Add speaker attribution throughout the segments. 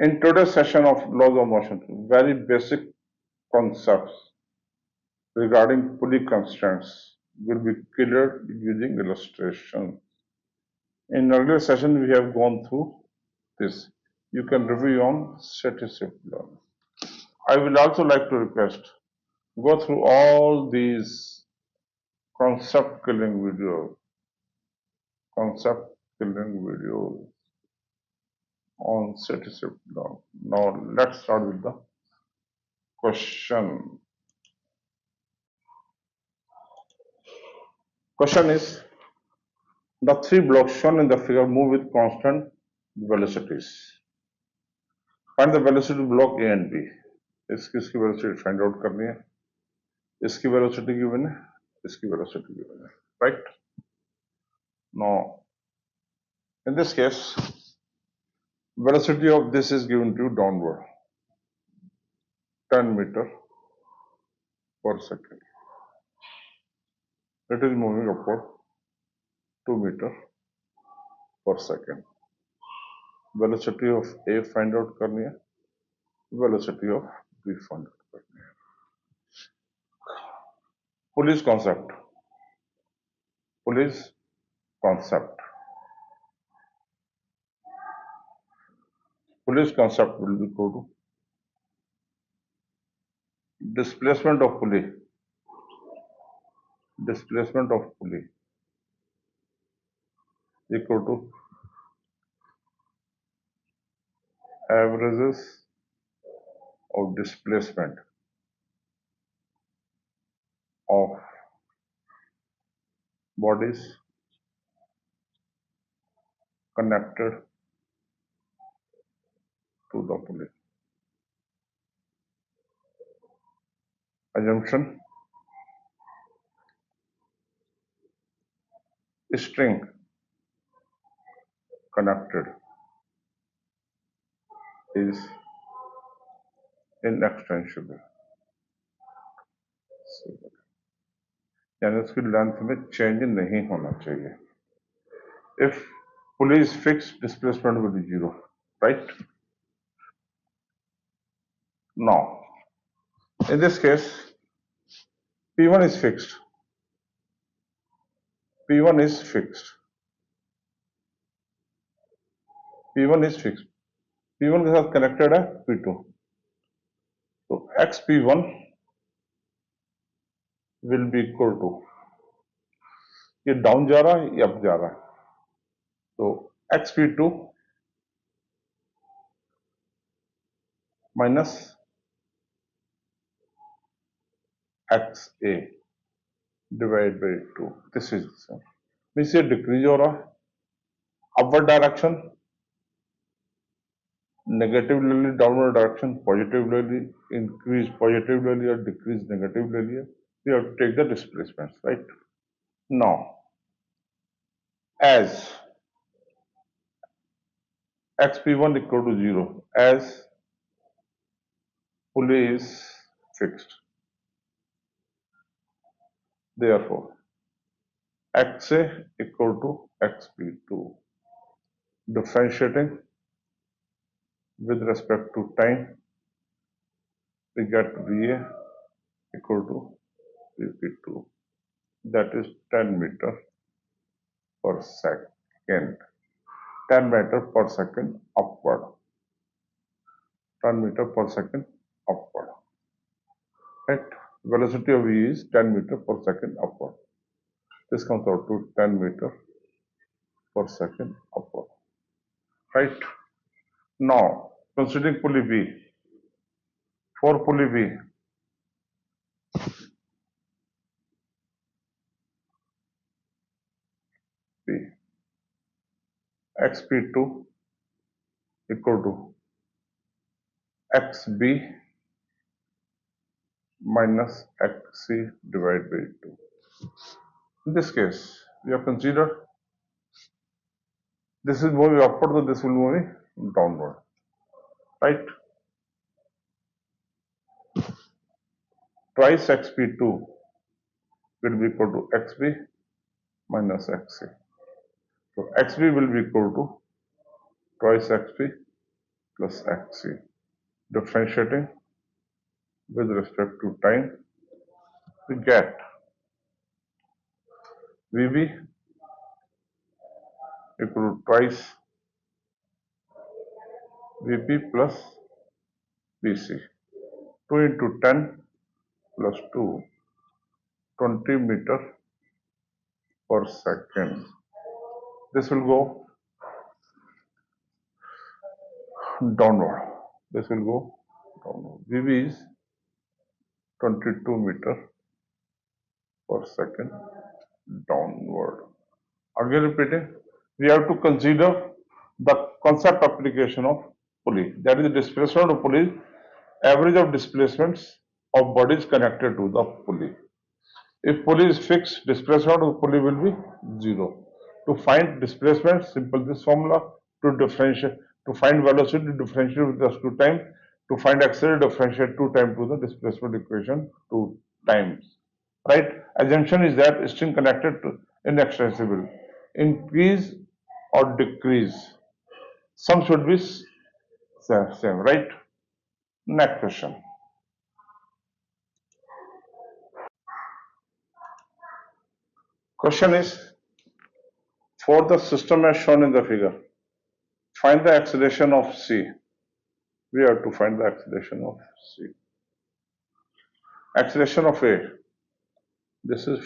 Speaker 1: In today's session of laws of motion, very basic concepts regarding pulley constraints will be cleared using illustration. In earlier session, we have gone through this. You can review on Sethi learning. I will also like to request, go through all these concept killing videos on Sethi learning. Now let's start with the question. Question is, the three blocks shown in the figure move with constant velocities. Find the velocity block A and B. इसकी velocity find out करनी है. इसकी velocity given है, इसकी velocity given है, right? Now, in this case, velocity of this is given to you downward, 10 meter per second. It is moving upward, 2 meter per second. Velocity of A find out करनी है, velocity of B find out करनी है. Pulleys concept. Pulleys concept. Pulleys concept will be equal to displacement of pulley. Displacement of pulley equal to averages of displacement of bodies connected to the pulley. Assumption: string connected is inextensible. यानी उसकी length में change नहीं होना चाहिए. If pulley is fixed, displacement will be 0, right? Now, in this case, P1 is fixed. P1 is fixed. P1 is fixed. P1 के साथ connected है P2. तो XP1 will be equal to, ये down जा रहा है, ये अप जा रहा है, तो XP2 minus XA divide by 2. This is means ये डिक्रीज हो रहा है, अपवर्ड डायरेक्शन नेगेटिव ले ली, डाउनवर्ड डायरेक्शन पॉजिटिव ले ली, इंक्रीज पॉजिटिव ले लिया, डिक्रीज नेगेटिव ले लिया. We have to take the displacements, right? Now, as XP1 equal to 0, as pulley is fixed, therefore XA equal to XP2. Differentiating with respect to time, we get VA equal to VP2, that is 10 meter per second. 10 meter per second upward. 10 meter per second upward. Right? Velocity of V is 10 meter per second upward. This comes out to 10 meter per second upward. Right? Now, considering pulley B, for pulley B, XP2 equal to XB minus XC divided by 2. In this case, we have considered this is moving upward, so this will move downward, right? Twice XP2 will be equal to XB minus XC. So XB will be equal to twice XB plus XC. Differentiating with respect to time, we get VB equal to twice VP plus PC. 2 into 10 plus 2, 20 meter per second. This will go downward. This will go downward. VB is 22 meter per second downward. Again repeating, we have to consider the concept application of pulley. That is the displacement of pulley, average of displacements of bodies connected to the pulley. If pulley is fixed, displacement of pulley will be 0. To find displacement, simple this formula. To differentiate, to find velocity, differentiate with respect to time. To find acceleration, differentiate 2 times to the displacement equation 2 times. Right? Assumption is that string connected to inextensible. Increase or decrease. Some should be same, right? Next question. Question is, for the system as shown in the figure, find the acceleration of C. We have to find the acceleration of C. Acceleration of A. This is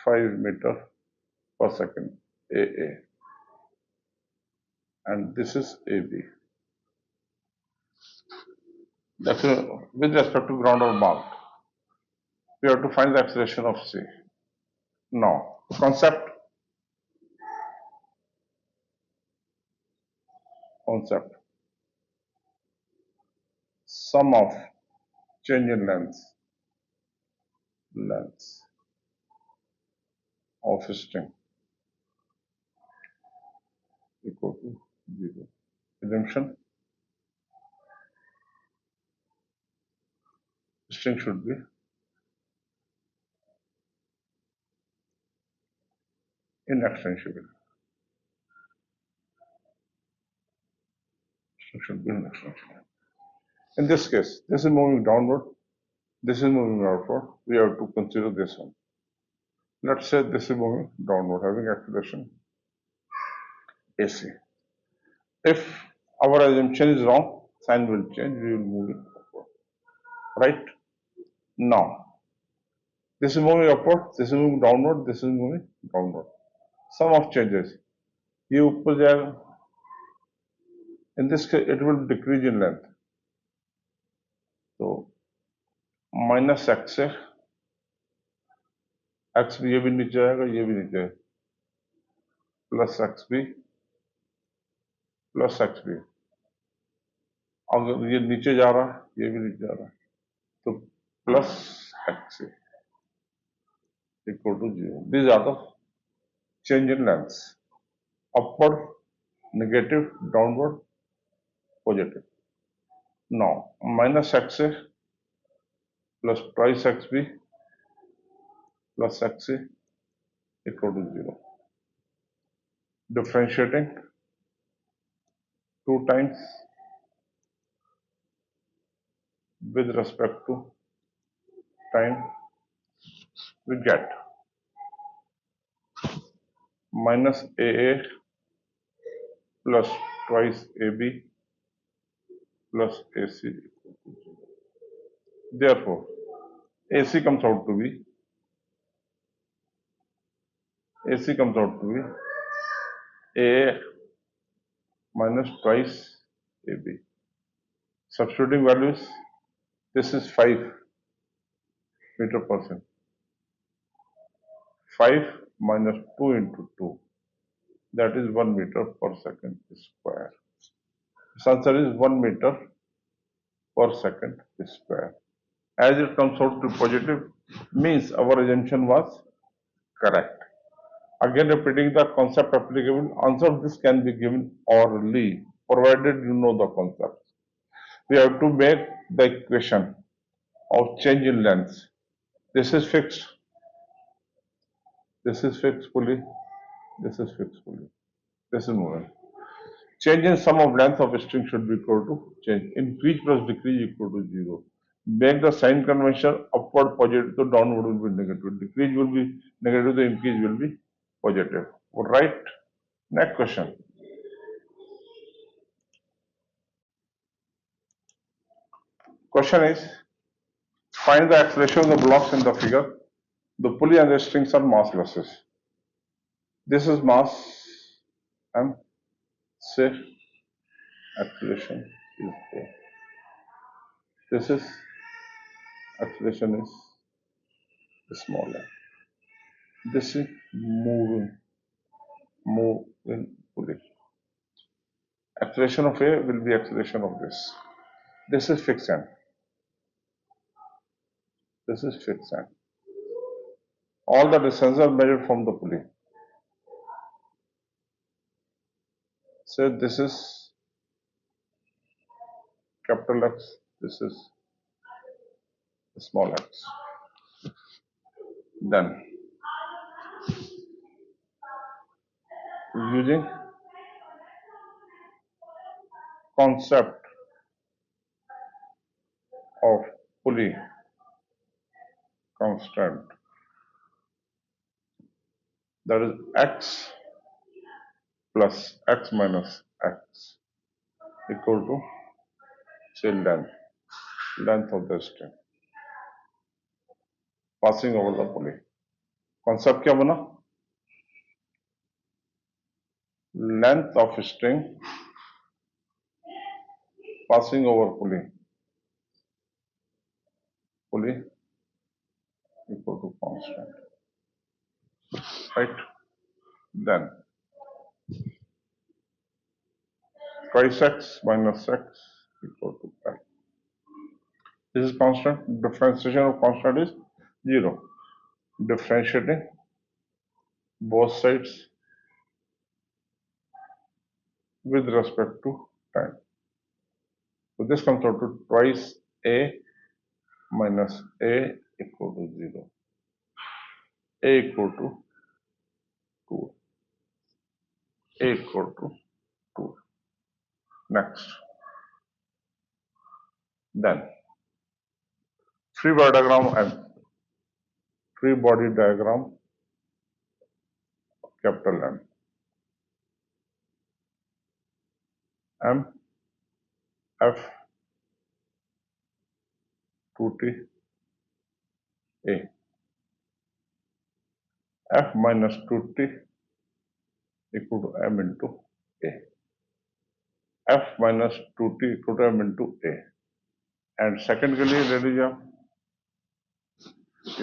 Speaker 1: 5 meter per second, AA. And this is AB. That's with respect to ground or mark. We have to find the acceleration of C. Now, concept. Sum of change in length of string equal to 0. Assumption, string should be inextensible. String should be inextensible. In this case, this is moving downward, this is moving outward. We have to consider this one. Let's say this is moving downward, having acceleration AC. If our assumption is wrong, sign will change, we will move it upward. Right? Now, this is moving upward, this is moving downward, this is moving downward. Sum of changes. ये ऊपर जाएगा. In this case, it will decrease in length. So, minus x से x भी ये भी नीचे आएगा, ये भी नीचे, प्लस एक्स भी प्लस एक्स भी. अगर ये नीचे जा रहा है, ये भी नीचे जा रहा है, तो plus X equal to 0. These are the change in lengths. Upward, negative, downward, positive. Now, minus x plus twice xb plus xc equal to 0. Differentiating 2 times with respect to time, we get minus AA plus twice AB plus AC equal to 0. Therefore, AC comes out to be AA minus twice AB. Substituting values, this is 5 meter per second. 5 minus 2 into 2, that is 1 meter per second square. This answer is 1 meter per second square. As it comes out to positive, means our assumption was correct. Again repeating the concept applicable, answer of this can be given orally, provided you know the concept. We have to make the equation of change in length. This is fixed. This is fixed pulley. This is fixed pulley. This is moving. Change in sum of length of string should be equal to change. Increase plus decrease equal to 0. Make the sign convention upward positive, so downward will be negative. Decrease will be negative, the increase will be positive. Right? Next question. Question is, find the acceleration of the blocks in the figure. The pulley and the strings are massless. This is mass m, say acceleration is A. This is acceleration is small m. This is moving pulley. Acceleration of A will be acceleration of this. This is fixed m. This is fixed m. All the distances are measured from the pulley. So this is capital X, this is small x. Then using concept of pulley constant, that is x plus x minus x equal to, say, length of the string passing over the pulley. Concept क्या बना? Length of string passing over pulley equal to constant, right? Then twice x minus x equal to pi. This is constant. Differentiation of constant is 0. Differentiating both sides with respect to time. So this comes out to twice a minus a equal to 0. A equal to 2. A equal to 2. Next. Then free body diagram and free body diagram of capital M. M F 2T A. F minus 2T equal to M into A. F minus 2T equal to M into A. And second के लिए ले लीजिए आप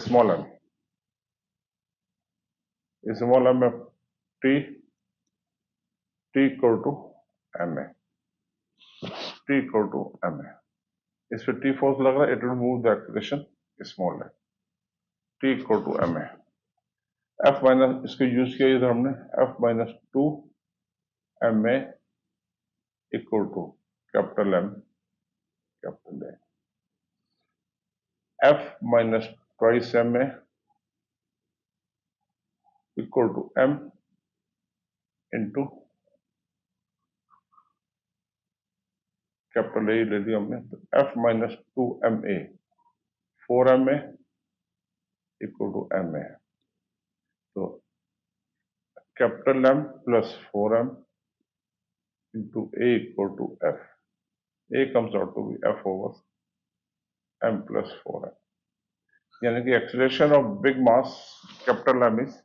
Speaker 1: small m. Small m of T equal to ma. T equal to ma. इस पे T force लग रहा है, it will move the acceleration small m. T equal to ma. F minus इसको यूज किया इधर हमने F minus 2 ma equal to capital M capital A. F minus twice ma equal to m into capital A ले लिया हमने, तो F minus 2 ma 4 ma equal to ma. So capital M plus 4m into A equal to F. A comes out to be F over m plus 4m. यानी कि acceleration of big mass capital M is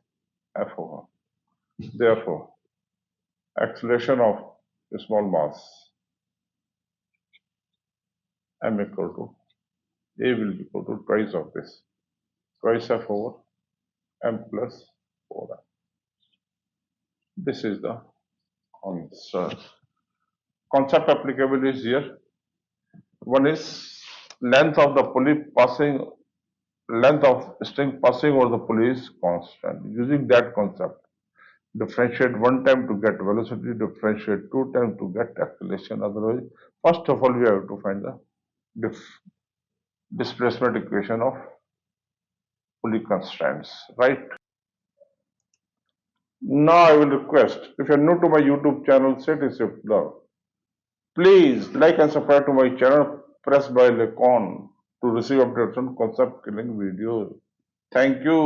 Speaker 1: F over. Therefore, acceleration of small mass m equal to A will be equal to twice of this, twice F over m plus 4m. This is the answer. Concept applicable is here. One is length of the pulley passing, length of string passing over the pulley is constant. Using that concept, differentiate one time to get velocity, differentiate two times to get acceleration. Otherwise, first of all, we have to find the displacement equation of pulley constraints, right? Now I will request, if you are new to my YouTube channel, Sethi Shift Love, please like and subscribe to my channel, press bell icon to receive updates on concept killing videos. Thank you.